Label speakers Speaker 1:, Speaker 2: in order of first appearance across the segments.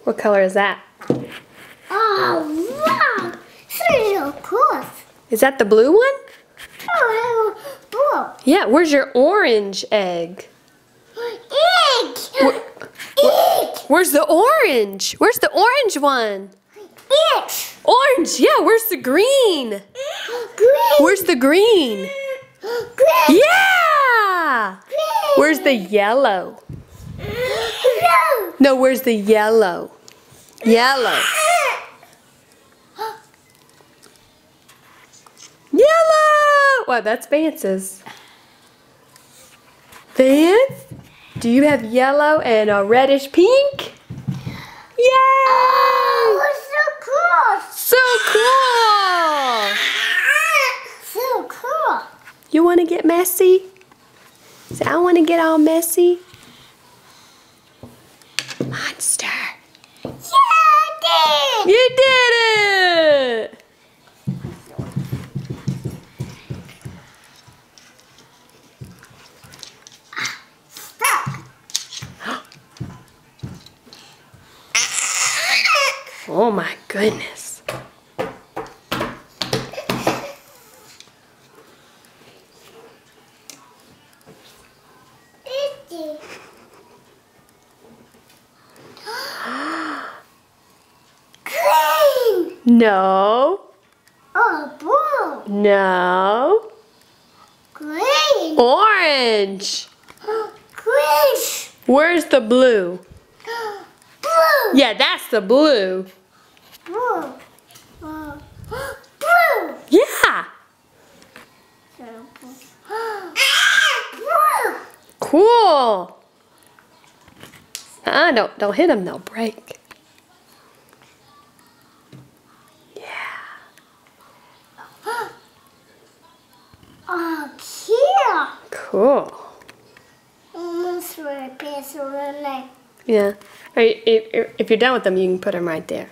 Speaker 1: What color is that?
Speaker 2: Oh, wow! So cool.
Speaker 1: Is that the blue one?
Speaker 2: Oh, blue.
Speaker 1: Yeah, where's your orange egg?
Speaker 2: Egg! Egg!
Speaker 1: Where's the orange? Where's the orange one?
Speaker 2: Egg!
Speaker 1: Orange, yeah, where's the green?
Speaker 2: Green!
Speaker 1: Where's the green?
Speaker 2: Green!
Speaker 1: Yeah!
Speaker 2: Green!
Speaker 1: Where's the yellow?
Speaker 2: No!
Speaker 1: No, where's the yellow? Yellow. Yellow! Wow, that's Vance's. Vance, do you have yellow and a reddish pink? Yay!
Speaker 2: Oh, so
Speaker 1: So cool!
Speaker 2: cool! So cool!
Speaker 1: You want to get messy? Say, I want to get all messy. Monster.
Speaker 2: Yeah, I
Speaker 1: You did it!
Speaker 2: Stuck.
Speaker 1: Oh my goodness.
Speaker 2: Green!
Speaker 1: No.
Speaker 2: Oh, blue!
Speaker 1: No.
Speaker 2: Green!
Speaker 1: Orange.
Speaker 2: Green!
Speaker 1: Where's the blue?
Speaker 2: Blue!
Speaker 1: Yeah, that's the blue.
Speaker 2: Blue! Blue!
Speaker 1: Yeah.
Speaker 2: Blue!
Speaker 1: Cool. Don't hit them, they'll break. Yeah.
Speaker 2: Oh, cute!
Speaker 1: Cool.
Speaker 2: Almost with a pencil in there.
Speaker 1: Yeah. If you're done with them, you can put them right there.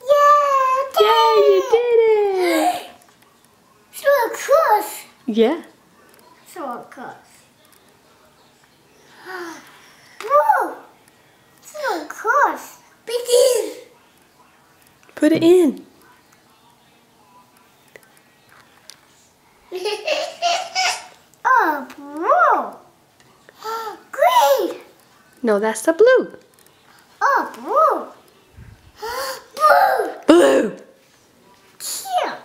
Speaker 2: Yeah!
Speaker 1: Yay, you did it!
Speaker 2: So close!
Speaker 1: Yeah.
Speaker 2: So close. Blue! So close! Begin!
Speaker 1: Put it in.
Speaker 2: Oh, blue! Green!
Speaker 1: No, that's the blue.
Speaker 2: Oh, blue! Blue!
Speaker 1: Blue.
Speaker 2: Cute!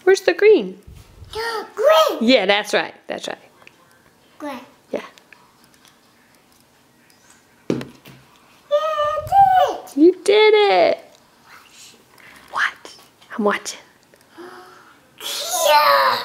Speaker 1: Where's the green?
Speaker 2: Green!
Speaker 1: Yeah, that's right. That's right.
Speaker 2: Green.
Speaker 1: Yeah.
Speaker 2: Yeah, did it!
Speaker 1: You did it. What? I'm watching.
Speaker 2: Yeah!